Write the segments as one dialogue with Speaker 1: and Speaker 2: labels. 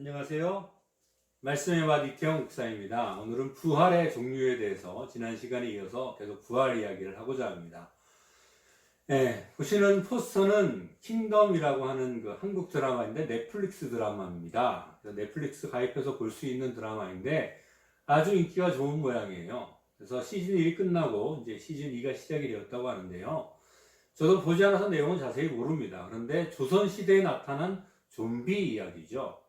Speaker 1: 안녕하세요. 말씀의 맛 이태영 목사입니다. 오늘은 부활의 종류에 대해서 지난 시간에 이어서 계속 부활 이야기를 하고자 합니다. 보시는 포스터는 킹덤이라고 하는 그 한국 드라마인데 넷플릭스 드라마입니다. 넷플릭스 가입해서 볼 수 있는 드라마인데 아주 인기가 좋은 모양이에요. 그래서 시즌 1이 끝나고 이제 시즌 2가 시작이 되었다고 하는데요. 저도 보지 않아서 내용은 자세히 모릅니다. 그런데 조선시대에 나타난 좀비 이야기죠.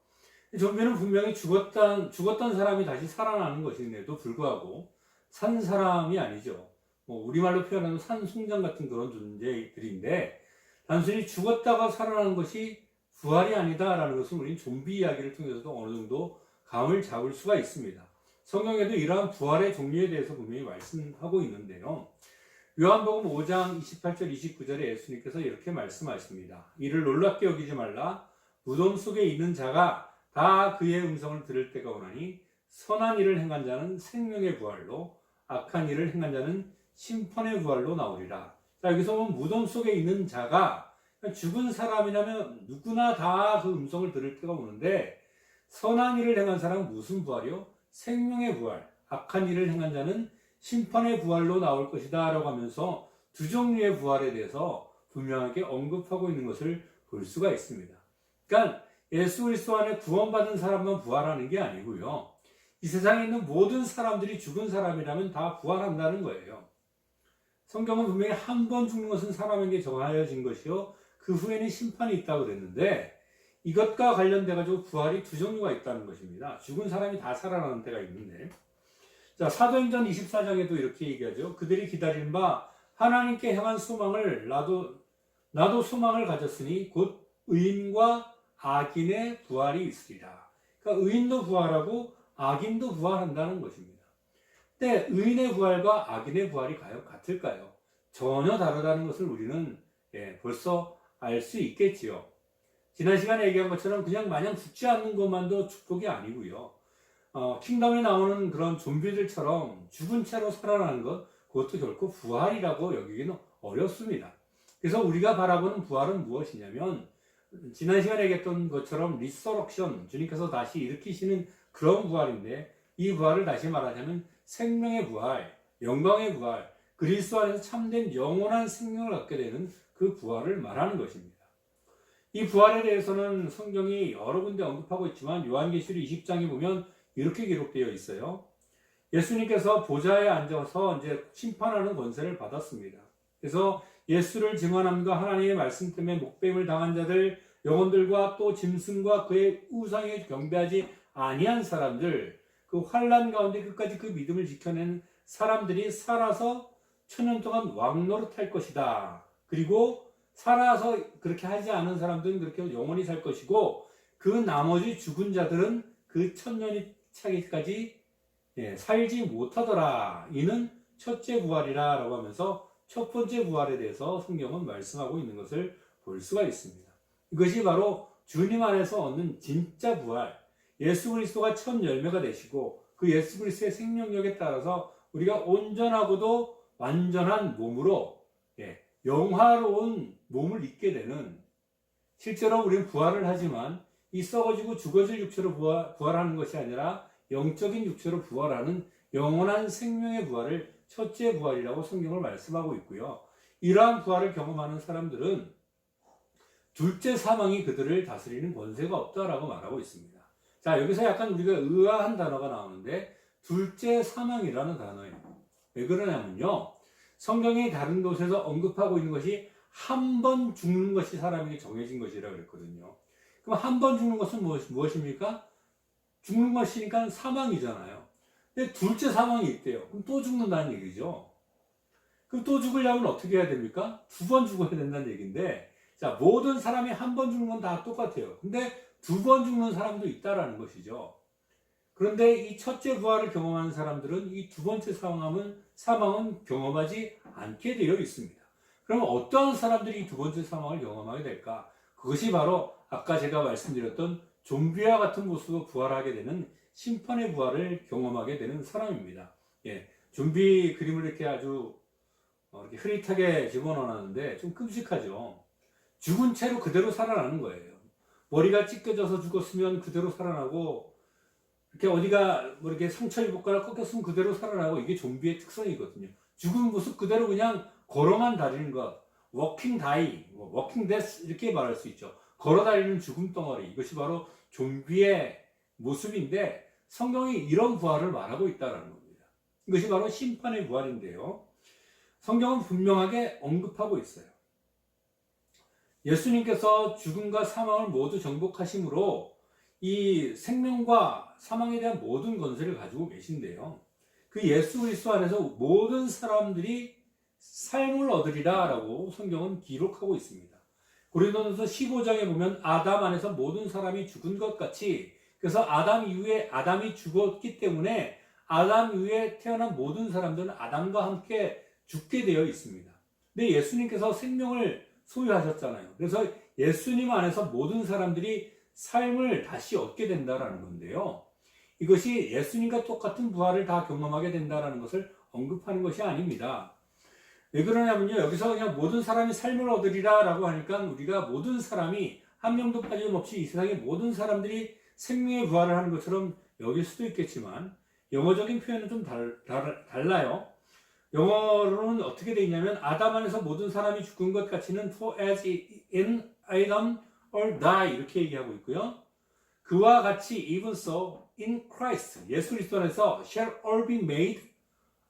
Speaker 1: 좀비는 분명히 죽었던 사람이 다시 살아나는 것인데도 불구하고 산 사람이 아니죠. 우리말로 표현하면 산송장 같은 그런 존재들인데 단순히 죽었다가 살아나는 것이 부활이 아니다라는 것은 우리는 좀비 이야기를 통해서도 어느 정도 감을 잡을 수가 있습니다. 성경에도 이러한 부활의 종류에 대해서 분명히 말씀하고 있는데요. 요한복음 5장 28절 29절에 예수님께서 이렇게 말씀하십니다. 이를 놀랍게 여기지 말라. 무덤 속에 있는 자가 다 그의 음성을 들을 때가 오나니 선한 일을 행한 자는 생명의 부활로 악한 일을 행한 자는 심판의 부활로 나오리라. 자, 여기서 보면 무덤 속에 있는 자가 죽은 사람이라면 누구나 다 그 음성을 들을 때가 오는데 선한 일을 행한 사람은 무슨 부활이요? 생명의 부활. 악한 일을 행한 자는 심판의 부활로 나올 것이다 라고 하면서 두 종류의 부활에 대해서 분명하게 언급하고 있는 것을 볼 수가 있습니다. 그러니까 예수 그리스도 안에 구원받은 사람만 부활하는 게 아니고요. 이 세상에 있는 모든 사람들이 죽은 사람이라면 다 부활한다는 거예요. 성경은 분명히 한 번 죽는 것은 사람에게 정하여진 것이요. 그 후에는 심판이 있다고 그랬는데 이것과 관련돼 가지고 부활이 두 종류가 있다는 것입니다. 죽은 사람이 다 살아나는 때가 있는데 자, 사도행전 24장에도 이렇게 얘기하죠. 그들이 기다린 바 하나님께 향한 소망을 나도 소망을 가졌으니 곧 의인과 악인의 부활이 있으리라. 그러니까 의인도 부활하고 악인도 부활한다는 것입니다. 근데 의인의 부활과 악인의 부활이 과연 같을까요? 전혀 다르다는 것을 우리는 벌써 알 수 있겠지요. 지난 시간에 얘기한 것처럼 그냥 마냥 죽지 않는 것만도 축복이 아니고요. 킹덤에 나오는 그런 좀비들처럼 죽은 채로 살아나는 것, 그것도 결코 부활이라고 여기기는 어렵습니다. 그래서 우리가 바라보는 부활은 무엇이냐면 지난 시간에 얘기했던 것처럼 리서럭션, 주님께서 다시 일으키시는 그런 부활인데 이 부활을 다시 말하자면 생명의 부활, 영광의 부활, 그리스도 안에서 참된 영원한 생명을 갖게 되는 그 부활을 말하는 것입니다. 이 부활에 대해서는 성경이 여러 군데 언급하고 있지만 요한계시록 20장에 보면 이렇게 기록되어 있어요. 예수님께서 보좌에 앉아서 이제 심판하는 권세를 받았습니다. 그래서 예수를 증언함과 하나님의 말씀 때문에 목배임을 당한 자들, 영혼들과 또 짐승과 그의 우상에 경배하지 아니한 사람들, 그 환난 가운데 끝까지 그 믿음을 지켜낸 사람들이 살아서 천년 동안 왕노릇할 것이다. 그리고 살아서 그렇게 하지 않은 사람들은 그렇게 영원히 살 것이고 그 나머지 죽은 자들은 그 천년이 차기까지 살지 못하더라. 이는 첫째 부활이라 라고 하면서 첫 번째 부활에 대해서 성경은 말씀하고 있는 것을 볼 수가 있습니다. 이것이 바로 주님 안에서 얻는 진짜 부활, 예수 그리스도가 첫 열매가 되시고 그 예수 그리스도의 생명력에 따라서 우리가 온전하고도 완전한 몸으로 영화로운 몸을 입게 되는, 실제로 우리는 부활을 하지만 이 썩어지고 죽어질 육체로 부활하는 것이 아니라 영적인 육체로 부활하는 영원한 생명의 부활을 첫째 부활이라고 성경을 말씀하고 있고요. 이러한 부활을 경험하는 사람들은 둘째 사망이 그들을 다스리는 권세가 없다라고 말하고 있습니다. 자, 여기서 약간 우리가 의아한 단어가 나오는데 둘째 사망이라는 단어예요. 왜 그러냐면요. 성경이 다른 곳에서 언급하고 있는 것이 한 번 죽는 것이 사람에게 정해진 것이라고 그랬거든요. 그럼 한 번 죽는 것은 무엇입니까? 죽는 것이니까 사망이잖아요. 근데 둘째 사망이 있대요. 그럼 또 죽는다는 얘기죠. 그럼 또 죽으려면 어떻게 해야 됩니까? 두 번 죽어야 된다는 얘기인데, 자, 모든 사람이 한 번 죽는 건 다 똑같아요. 근데 두 번 죽는 사람도 있다라는 것이죠. 그런데 이 첫째 부활을 경험하는 사람들은 이 두 번째 사망은 경험하지 않게 되어 있습니다. 그러면 어떠한 사람들이 이 두 번째 사망을 경험하게 될까? 그것이 바로 아까 제가 말씀드렸던 좀비와 같은 모습으로 부활하게 되는 심판의 부활을 경험하게 되는 사람입니다. 좀비 그림을 이렇게 아주 이렇게 흐릿하게 집어넣어놨는데 좀 끔찍하죠. 죽은 채로 그대로 살아나는 거예요. 머리가 찢겨져서 죽었으면 그대로 살아나고, 이렇게 어디가 뭐 이렇게 상처 입었거나 꺾였으면 그대로 살아나고, 이게 좀비의 특성이거든요. 죽은 모습 그대로 그냥 걸어만 다니는 것, 워킹 다이, 워킹 데스 이렇게 말할 수 있죠. 걸어 다니는 죽음 덩어리, 이것이 바로 좀비의 모습인데 성경이 이런 부활을 말하고 있다는 겁니다. 이것이 바로 심판의 부활인데요. 성경은 분명하게 언급하고 있어요. 예수님께서 죽음과 사망을 모두 정복하심으로 이 생명과 사망에 대한 모든 권세를 가지고 계신데요. 그 예수 그리스도 안에서 모든 사람들이 삶을 얻으리라 라고 성경은 기록하고 있습니다. 고린도전서 15장에 보면 아담 안에서 모든 사람이 죽은 것 같이, 그래서 아담 이후에 아담이 죽었기 때문에 아담 이후에 태어난 모든 사람들은 아담과 함께 죽게 되어 있습니다. 근데 예수님께서 생명을 소유하셨잖아요. 그래서 예수님 안에서 모든 사람들이 삶을 다시 얻게 된다는 건데요. 이것이 예수님과 똑같은 부활을 다 경험하게 된다는 것을 언급하는 것이 아닙니다. 왜 그러냐면요, 여기서 그냥 모든 사람이 삶을 얻으리라 라고 하니까 우리가 모든 사람이 한 명도 빠짐없이 이 세상의 모든 사람들이 생명의 부활을 하는 것처럼 여길 수도 있겠지만, 영어적인 표현은 좀 달라요. 영어로는 어떻게 되어 있냐면, 아담 안에서 모든 사람이 죽은 것 같이는 for as in Adam all die 이렇게 얘기하고 있고요. 그와 같이 even so in Christ, 예수 그리스도 안에서 shall all be made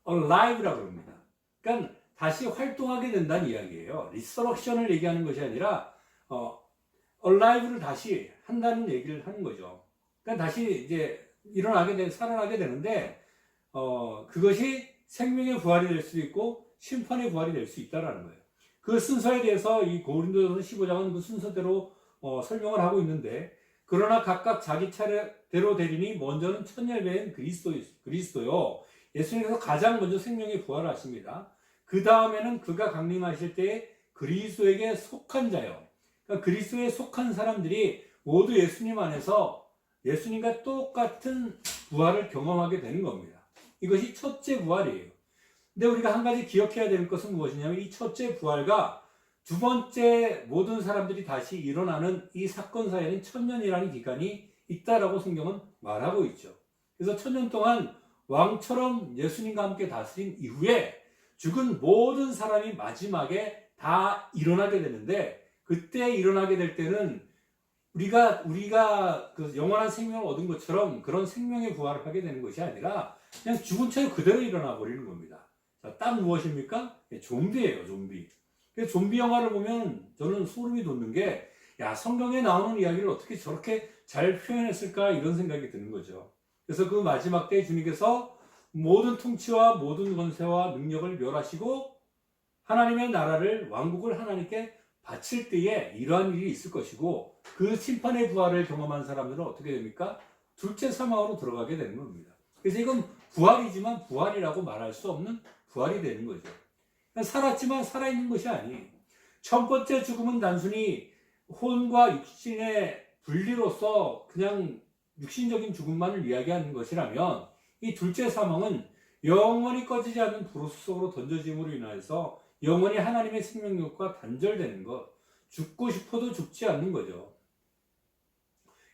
Speaker 1: alive라고 합니다. 그러니까 다시 활동하게 된다는 이야기예요. 리서럭션을 얘기하는 것이 아니라 alive를 다시 한다는 얘기를 하는 거죠. 그러니까 다시 이제 살아나게 되는데 그것이 생명의 부활이 될 수도 있고 심판의 부활이 될 수 있다는 거예요. 그 순서에 대해서 이 고린도전서 15장은 그 순서대로 설명을 하고 있는데, 그러나 각각 자기 차례대로 되리니 먼저는 천열배인 그리스도요. 예수님께서 가장 먼저 생명의 부활을 하십니다. 그 다음에는 그가 강림하실 때에 그리스도에게 속한 자요. 그러니까 그리스도에 속한 사람들이 모두 예수님 안에서 예수님과 똑같은 부활을 경험하게 되는 겁니다. 이것이 첫째 부활이에요. 근데 우리가 한 가지 기억해야 될 것은 무엇이냐면, 이 첫째 부활과 두 번째 모든 사람들이 다시 일어나는 이 사건 사이에는 천년이라는 기간이 있다라고 성경은 말하고 있죠. 그래서 천년 동안 왕처럼 예수님과 함께 다스린 이후에 죽은 모든 사람이 마지막에 다 일어나게 되는데, 그때 일어나게 될 때는 우리가 그 영원한 생명을 얻은 것처럼 그런 생명의 부활을 하게 되는 것이 아니라 그냥 죽은 채 그대로 일어나 버리는 겁니다. 자, 딱 무엇입니까? 좀비예요, 좀비. 그래서 좀비 영화를 보면 저는 소름이 돋는 게, 야, 성경에 나오는 이야기를 어떻게 저렇게 잘 표현했을까 이런 생각이 드는 거죠. 그래서 그 마지막 때에 주님께서 모든 통치와 모든 권세와 능력을 멸하시고 하나님의 나라를, 왕국을 하나님께 바칠 때에 이러한 일이 있을 것이고, 그 심판의 부활을 경험한 사람들은 어떻게 됩니까? 둘째 사망으로 들어가게 되는 겁니다. 그래서 이건 부활이지만 부활이라고 말할 수 없는 부활이 되는 거죠. 살았지만 살아있는 것이 아니에요. 첫 번째 죽음은 단순히 혼과 육신의 분리로서 그냥 육신적인 죽음만을 이야기하는 것이라면, 이 둘째 사망은 영원히 꺼지지 않는 브로스 속으로 던져짐으로 인해서 영원히 하나님의 생명력과 단절되는 것, 죽고 싶어도 죽지 않는 거죠.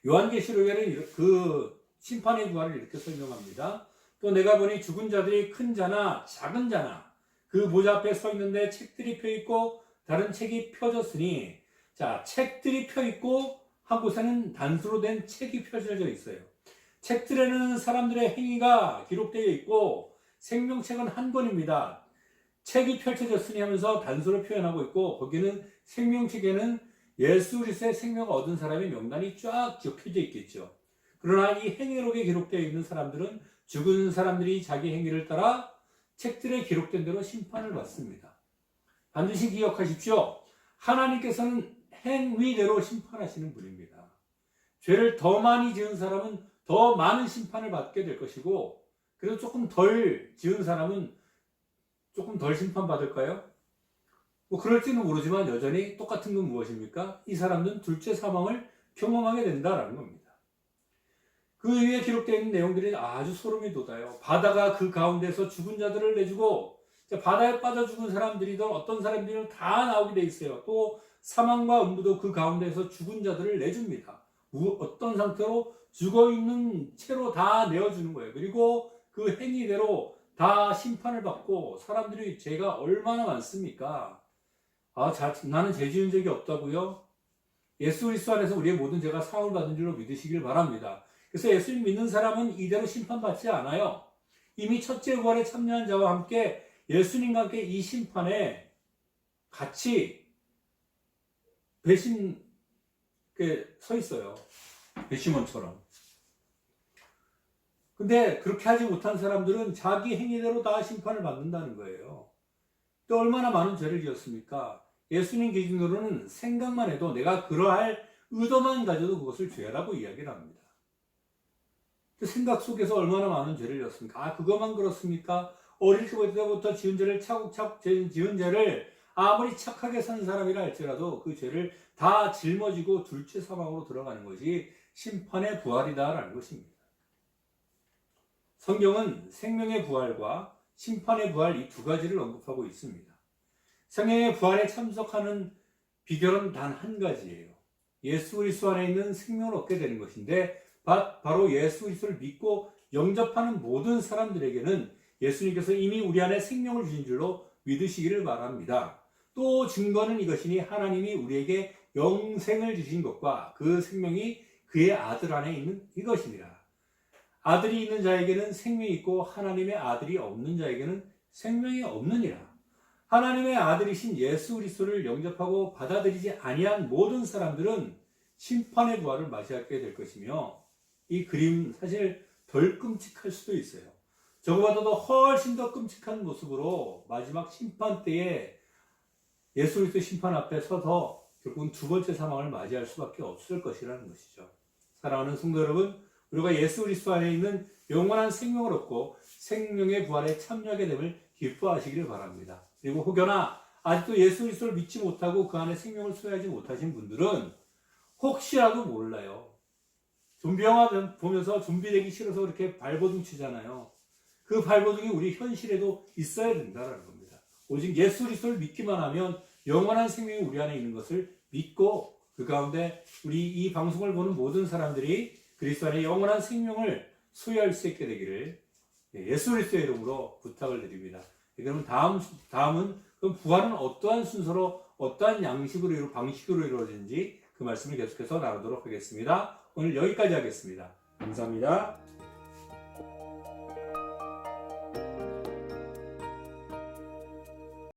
Speaker 1: 요한계시록에는 그 심판의 부활을 이렇게 설명합니다. 또 내가 보니 죽은 자들이 큰 자나 작은 자나 그 보좌 앞에 서 있는데 책들이 펴 있고 다른 책이 펴졌으니, 자, 책들이 펴 있고 한 곳에는 단수로 된 책이 펴져져 있어요. 책들에는 사람들의 행위가 기록되어 있고 생명책은 한 권입니다. 책이 펼쳐졌으니 하면서 단수로 표현하고 있고, 거기는 생명책에는 예수 그리스도의 생명을 얻은 사람의 명단이 쫙 적혀져 있겠죠. 그러나 이 행위록에 기록되어 있는 사람들은 죽은 사람들이 자기 행위를 따라 책들에 기록된 대로 심판을 받습니다. 반드시 기억하십시오. 하나님께서는 행위대로 심판하시는 분입니다. 죄를 더 많이 지은 사람은 더 많은 심판을 받게 될 것이고, 그래도 조금 덜 지은 사람은 조금 덜 심판받을까요? 뭐 그럴지는 모르지만 여전히 똑같은 건 무엇입니까? 이 사람들은 둘째 사망을 경험하게 된다라는 겁니다. 그 위에 기록되어 있는 내용들이 아주 소름이 돋아요. 바다가 그 가운데서 죽은 자들을 내주고, 바다에 빠져 죽은 사람들이든 어떤 사람들이든 다 나오게 돼 있어요. 또 사망과 음부도 그 가운데서 죽은 자들을 내줍니다. 어떤 상태로 죽어있는 채로 다 내어주는 거예요. 그리고 그 행위대로 다 심판을 받고 사람들이 죄가 얼마나 많습니까? 나는 죄 지은 적이 없다고요? 예수 그리스도 안에서 우리의 모든 죄가 사함을 받은 줄로 믿으시길 바랍니다. 그래서 예수님 믿는 사람은 이대로 심판받지 않아요. 이미 첫째 부활에 참여한 자와 함께 예수님과 함께 이 심판에 같이 서 있어요. 배심원처럼. 근데 그렇게 하지 못한 사람들은 자기 행위대로 다 심판을 받는다는 거예요. 또 얼마나 많은 죄를 지었습니까? 예수님 기준으로는 생각만 해도 내가 그러할 의도만 가져도 그것을 죄라고 이야기를 합니다. 생각 속에서 얼마나 많은 죄를 지었습니까? 그것만 그렇습니까? 어릴 때부터 지은 죄를 차곡차곡 지은 죄를 아무리 착하게 사는 사람이라 할지라도 그 죄를 다 짊어지고 둘째 사망으로 들어가는 것이 심판의 부활이다라는 것입니다. 성경은 생명의 부활과 심판의 부활 이 두 가지를 언급하고 있습니다. 생명의 부활에 참석하는 비결은 단 한 가지예요. 예수 그리스도 안에 있는 생명을 얻게 되는 것인데 바로 예수 그리스도를 믿고 영접하는 모든 사람들에게는 예수님께서 이미 우리 안에 생명을 주신 줄로 믿으시기를 바랍니다. 또 증거는 이것이니 하나님이 우리에게 영생을 주신 것과 그 생명이 그의 아들 안에 있는 이것입니다. 아들이 있는 자에게는 생명이 있고 하나님의 아들이 없는 자에게는 생명이 없느니라. 하나님의 아들이신 예수 그리스도를 영접하고 받아들이지 아니한 모든 사람들은 심판의 부활을 맞이하게 될 것이며 이 그림 사실 덜 끔찍할 수도 있어요. 저거보다도 훨씬 더 끔찍한 모습으로 마지막 심판 때에 예수 그리스도 심판 앞에 서서 결국은 두 번째 사망을 맞이할 수밖에 없을 것이라는 것이죠. 사랑하는 성도 여러분, 우리가 예수 그리스도 안에 있는 영원한 생명을 얻고 생명의 부활에 참여하게 됨을 기뻐하시기를 바랍니다. 그리고 혹여나 아직도 예수 그리스도를 믿지 못하고 그 안에 생명을 소유하지 못하신 분들은 혹시라도 몰라요. 좀비 영화 보면서 좀비 되기 싫어서 이렇게 발버둥 치잖아요. 그 발버둥이 우리 현실에도 있어야 된다는 겁니다. 오직 예수 그리스도를 믿기만 하면 영원한 생명이 우리 안에 있는 것을 믿고 그 가운데 우리 이 방송을 보는 모든 사람들이 그리스도 안에 영원한 생명을 소유할 수 있게 되기를 예수 그리스도의 이름으로 부탁을 드립니다. 그럼 다음은 그럼 부활은 어떠한 순서로 어떠한 방식으로 이루어지는지 그 말씀을 계속해서 나누도록 하겠습니다. 오늘 여기까지 하겠습니다. 감사합니다.